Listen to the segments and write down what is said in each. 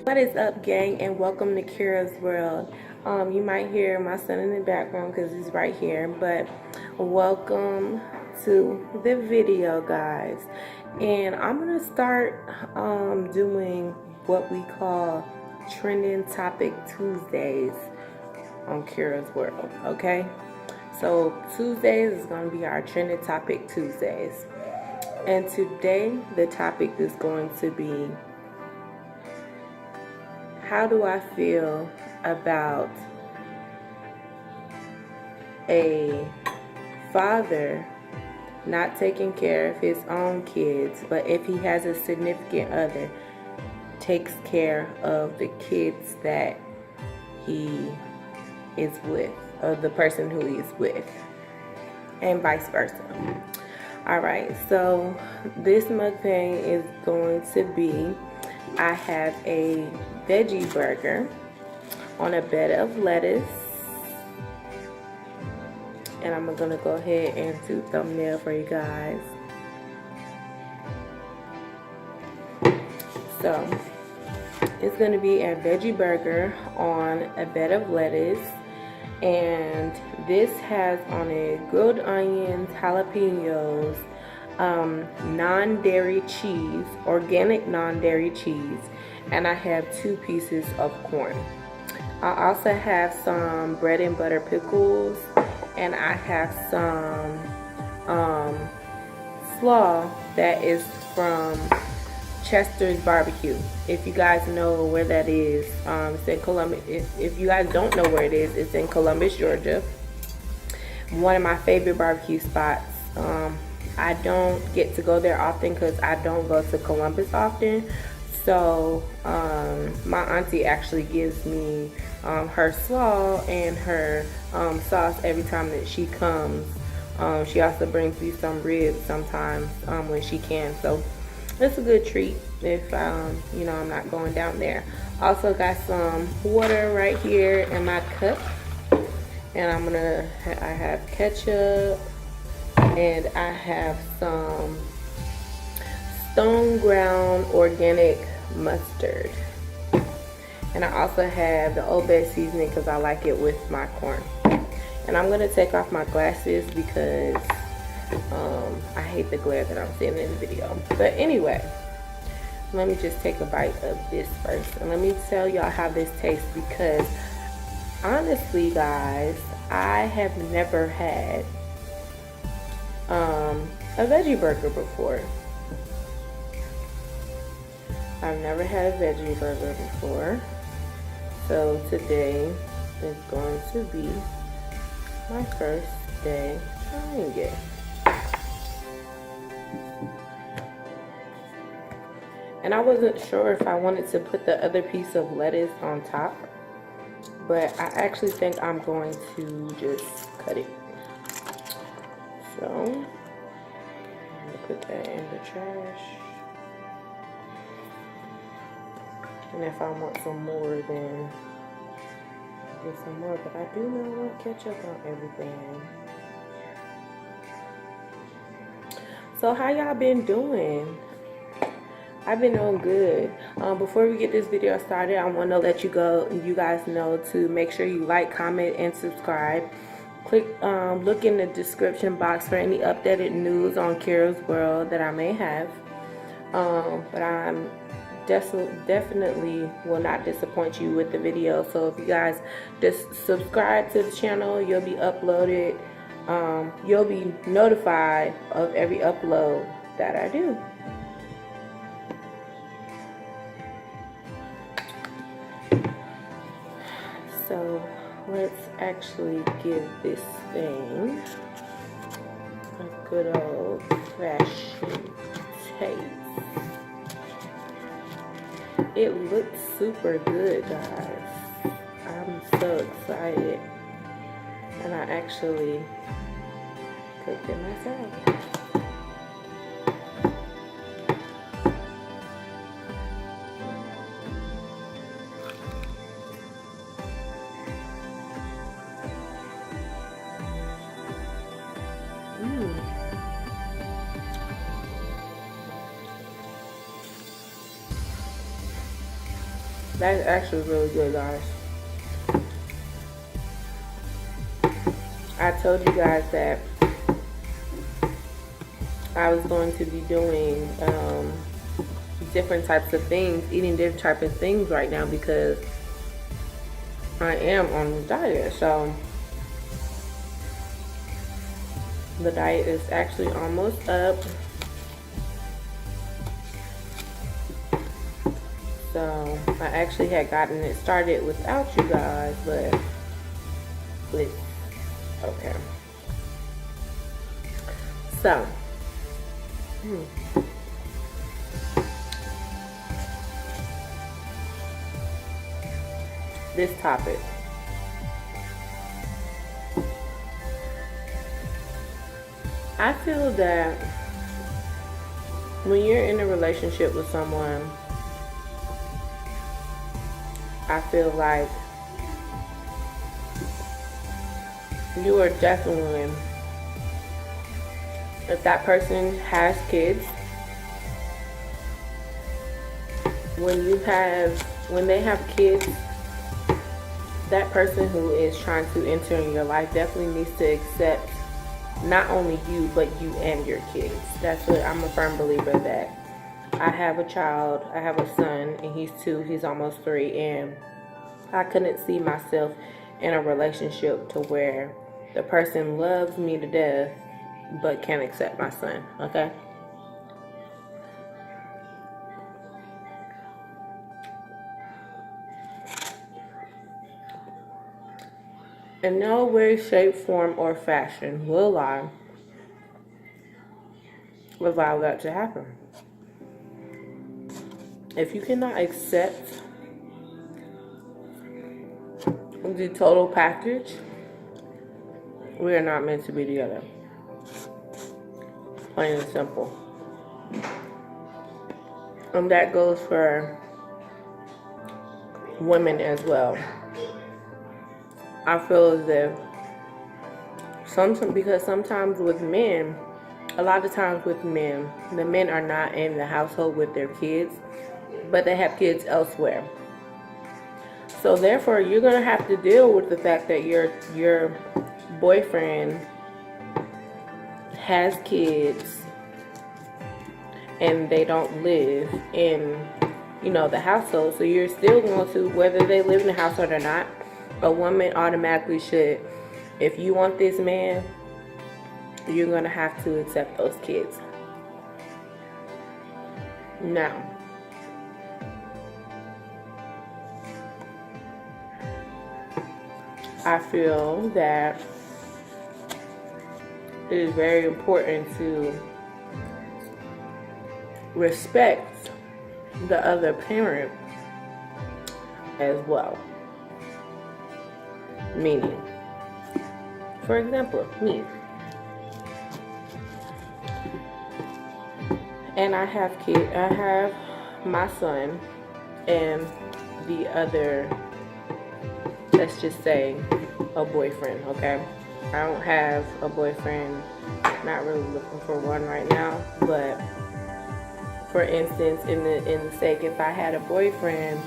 What is up, gang, and welcome to Kira's World. You might hear my son in the background because he's right here, but welcome to the video, guys. And I'm gonna start doing what we call Trending Topic Tuesdays on Kira's World. Okay, so Tuesdays is gonna be our Trending Topic Tuesdays, and today the topic is going to be, how do I feel about a father not taking care of his own kids, but if he has a significant other, takes care of the kids that he is with, or the person who he's with, and vice versa. Alright, so this mukbang is going to be, I have a veggie burger on a bed of lettuce, and I'm gonna go ahead and do thumbnail for you guys. So it's gonna be a veggie burger on a bed of lettuce, and this has on it grilled onions, jalapenos, non-dairy cheese, organic non-dairy cheese, and I have 2 pieces of corn. I also have some bread and butter pickles, and I have some slaw that is from Chester's Barbecue. If you guys know where that is, it's in Columbus. If you guys don't know where it is, it's in Columbus, Georgia. One of my favorite barbecue spots. I don't get to go there often because I don't go to Columbus often. So my auntie actually gives me her slaw and her sauce every time that she comes. She also brings me some ribs sometimes when she can. So it's a good treat if you know, I'm not going down there. Also got some water right here in my cup, and I have ketchup, and I have some stone ground organic mustard, and I also have the Old Bay seasoning because I like it with my corn. And I'm gonna take off my glasses because I hate the glare that I'm seeing in the video. But anyway, let me just take a bite of this first, and let me tell y'all how this tastes, because honestly, guys, I have never had a veggie burger before. I've never had a veggie burger before, so today is going to be my first day trying it. And I wasn't sure if I wanted to put the other piece of lettuce on top, but I actually think I'm going to just cut it. So I'm gonna put that in the trash. And if I want some more, then get some more. But I do not want ketchup on everything. So how y'all been doing? I've been doing good. Before we get this video started, I want to let you guys know to make sure you like, comment, and subscribe. Look in the description box for any updated news on Kira's World that I may have. But I'm definitely will not disappoint you with the video. So if you guys just subscribe to the channel, you'll be uploaded. You'll be notified of every upload that I do. So let's actually give this thing a good old fashioned taste. It looks super good, guys. I'm so excited. And I actually cooked it myself. That's actually really good, guys. I told you guys that I was going to be doing different types of things, eating different types of things right now because I am on the diet. So the diet is actually almost up. So I actually had gotten it started without you guys, but it's okay. So this topic. I feel that when you're in a relationship with someone, I feel like you are definitely, if that person has kids, when they have kids, that person who is trying to enter in your life definitely needs to accept not only you, but you and your kids. That's what I'm a firm believer that. I have a child, I have a son, and he's 2, he's almost 3, and I couldn't see myself in a relationship to where the person loves me to death, but can't accept my son, okay? In no way, shape, form, or fashion will I allow that to happen. If you cannot accept the total package, we are not meant to be together. Plain and simple. And that goes for women as well. I feel as if because sometimes with men, a lot of times with men, the men are not in the household with their kids, but they have kids elsewhere. So therefore, you're gonna have to deal with the fact that your boyfriend has kids and they don't live in, the household. So you're still going to, whether they live in the household or not, a woman automatically should, if you want this man, you're going to have to accept those kids. Now, I feel that it is very important to respect the other parent as well. Meaning, for example, me. And I have my son and the other, let's just say, a boyfriend, okay? I don't have a boyfriend, not really looking for one right now, but for instance, in the sake, if I had a boyfriend,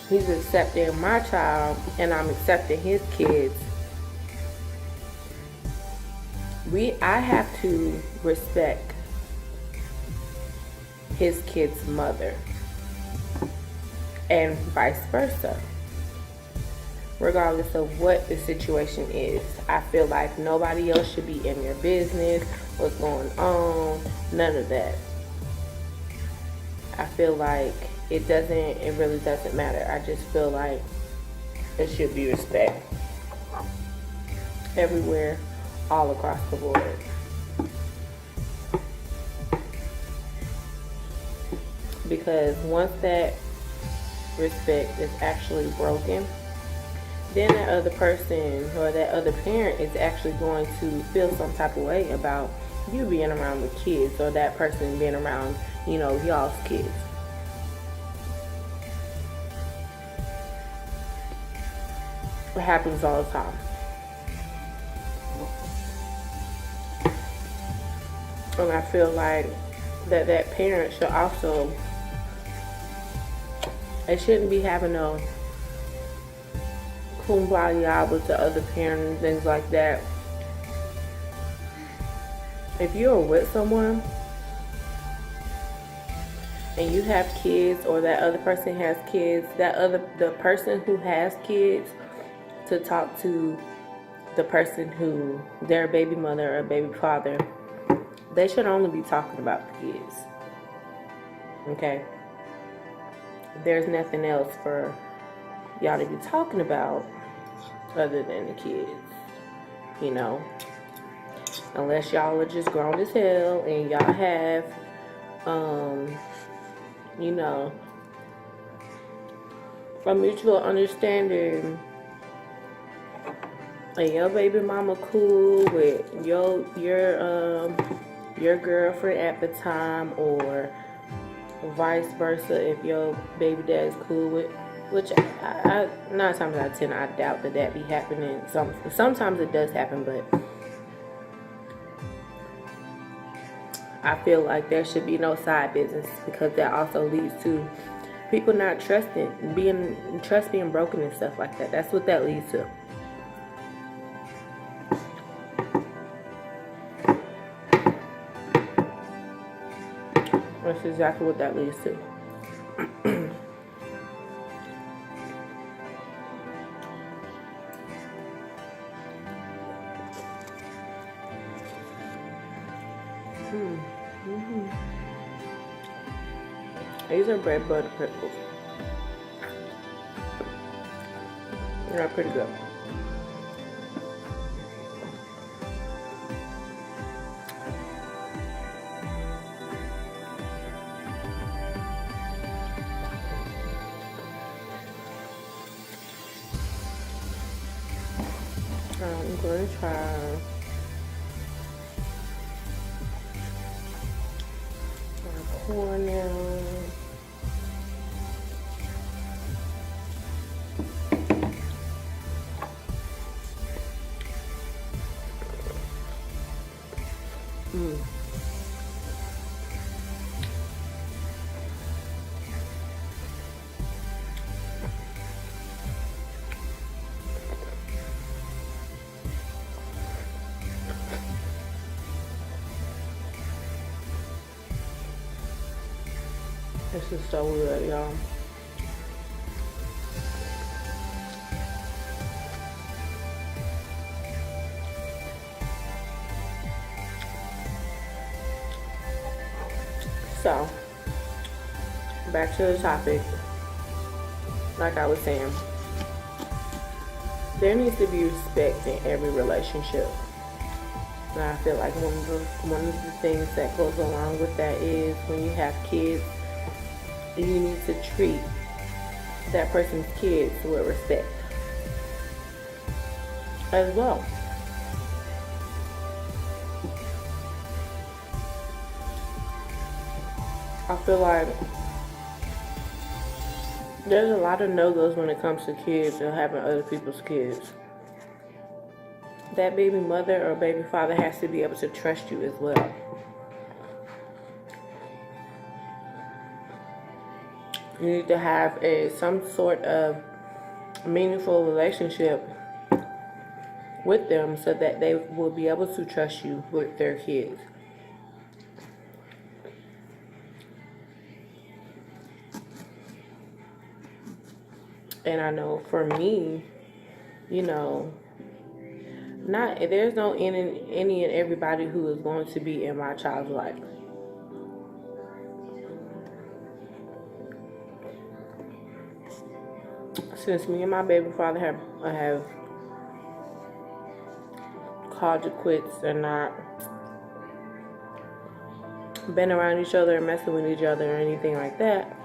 he's accepting my child and I'm accepting his kids, I have to respect his kid's mother and vice versa. Regardless of what the situation is, I feel like nobody else should be in your business, what's going on, none of that. I feel like it really doesn't matter. I just feel like it should be respect everywhere, all across the board. Because once that respect is actually broken, then that other person or that other parent is actually going to feel some type of way about you being around the kids or that person being around, y'all's kids. It happens all the time. And I feel like that parent should also They shouldn't be having no kumbaya with the other parent and things like that. If you're with someone and you have kids, or that other person has kids, the person who has kids to talk to the person who their baby mother or baby father, they should only be talking about the kids. Okay? There's nothing else for y'all to be talking about other than the kids, you know, unless y'all are just grown as hell and y'all have you know, a mutual understanding and your baby mama cool with your girlfriend at the time, or vice versa if your baby dad is cool with, which I 9 times out of 10 I doubt that be happening. Sometimes it does happen, but I feel like there should be no side business, because that also leads to people not trusting, trust being broken and stuff like that. That's what that leads to. That's exactly what that leads to. These are bread butter pickles. They're pretty good. I'm going to try my corn now. This is so good, y'all. So, back to the topic. Like I was saying, there needs to be respect in every relationship. And I feel like one of the things that goes along with that is when you have kids, you need to treat that person's kids with respect as well. I feel like there's a lot of no-goes when it comes to kids and having other people's kids. That baby mother or baby father has to be able to trust you as well. You need to have some sort of meaningful relationship with them so that they will be able to trust you with their kids. And I know for me, you know, there's no any and everybody who is going to be in my child's life. Since me and my baby father have called it quits and not been around each other and messing with each other or anything like that,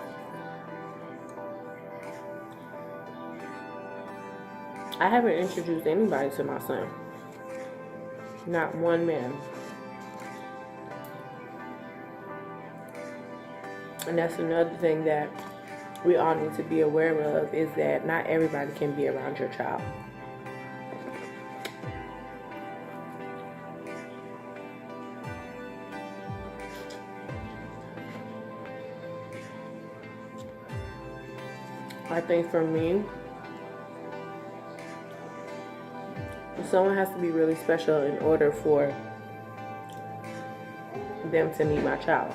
I haven't introduced anybody to my son. Not one man. And that's another thing that we all need to be aware of, is that not everybody can be around your child. I think for me, someone has to be really special in order for them to meet my child.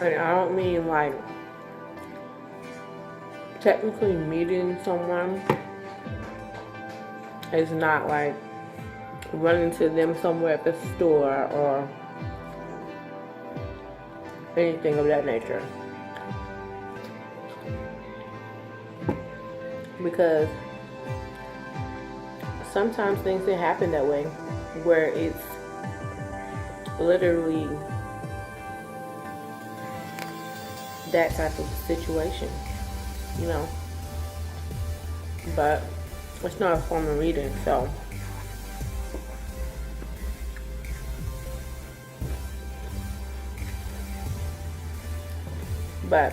And I don't mean like technically meeting someone is not like running to them somewhere at the store or anything of that nature. Because sometimes things can happen that way, where it's literally that type of situation, you know. But it's not a form of reading, so but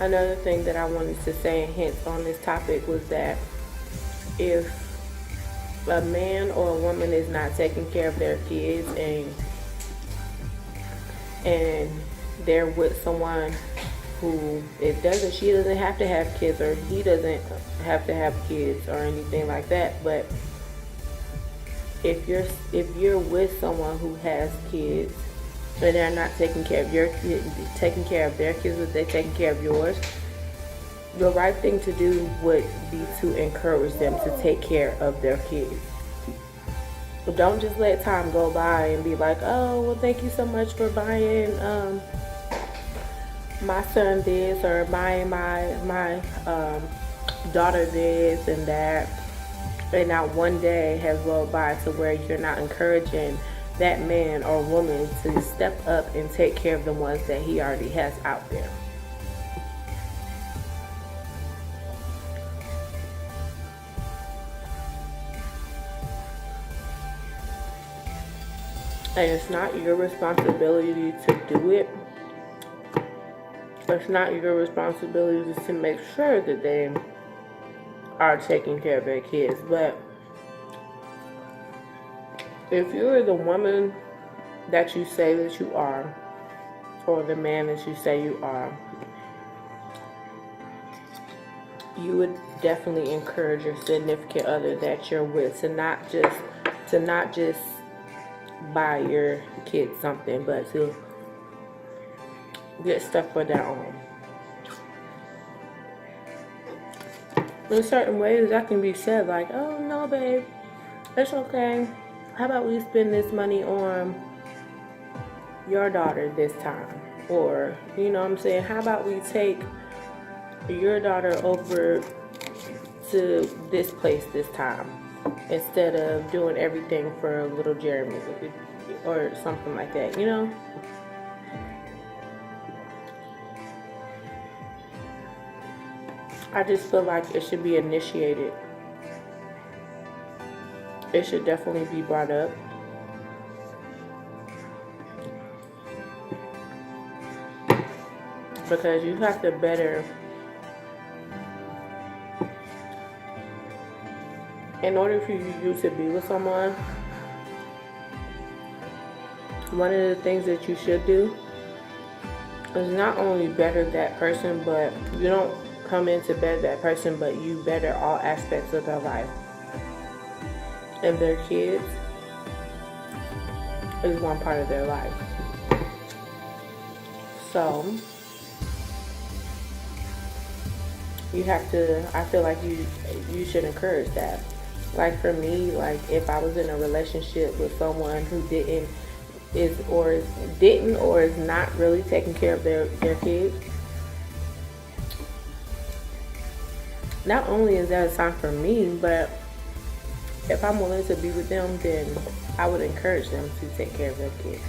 another thing that I wanted to say and hint on this topic was that if a man or a woman is not taking care of their kids and they're with someone who she doesn't have to have kids, or he doesn't have to have kids or anything like that, but if you're with someone who has kids and they're not taking care of your kids, taking care of their kids, but they're taking care of yours, the right thing to do would be to encourage them to take care of their kids. But don't just let time go by and be like, oh, well, thank you so much for buying my son this, or buying my daughter this and that. And not one day has rolled by to where you're not encouraging that man or woman to step up and take care of the ones that he already has out there. And it's not your responsibility to do it. It's not your responsibility to make sure that they are taking care of their kids. But if you're the woman that you say that you are, or the man that you say you are, you would definitely encourage your significant other that you're with to not just buy your kids something, but to get stuff for their own. In certain ways that can be said, like, oh no babe, it's okay, how about we spend this money on your daughter this time? Or, you know what I'm saying, how about we take your daughter over to this place this time, instead of doing everything for little Jeremy, or something like that, you know? I just feel like it should be initiated. It should definitely be brought up. Because you have to better, in order for you to be with someone, one of the things that you should do is not only better that person, but you don't come in to better that person, but you better all aspects of their life. And their kids is one part of their life. So you have to, I feel like you should encourage that. Like for me, like if I was in a relationship with someone who is not really taking care of their kids, not only is that a sign for me, but if I'm willing to be with them, then I would encourage them to take care of their kids.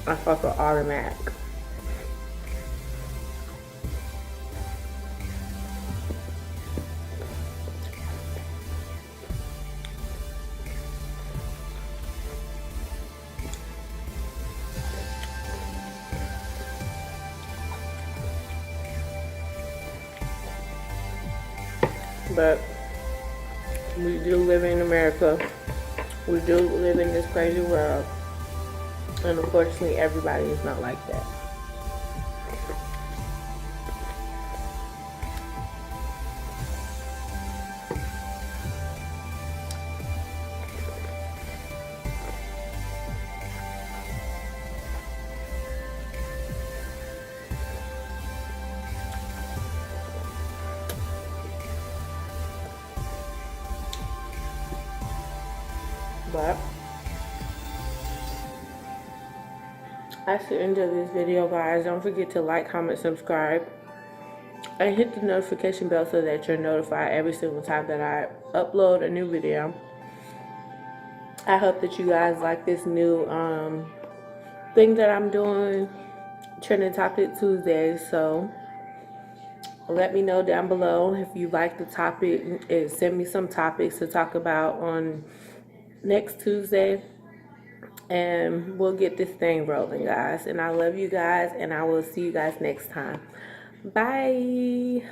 I fuck with automatic. but we do live in America. We do live in this crazy world. And unfortunately, everybody is not like that. But that's the end of this video, guys. Don't forget to like, comment, subscribe, and hit the notification bell so that you're notified every single time that I upload a new video. I hope that you guys like this new thing that I'm doing, Trending Topic Tuesday. So let me know down below if you like the topic, and send me some topics to talk about on next Tuesday, and we'll get this thing rolling, guys. And I love you guys, and I will see you guys next time. Bye.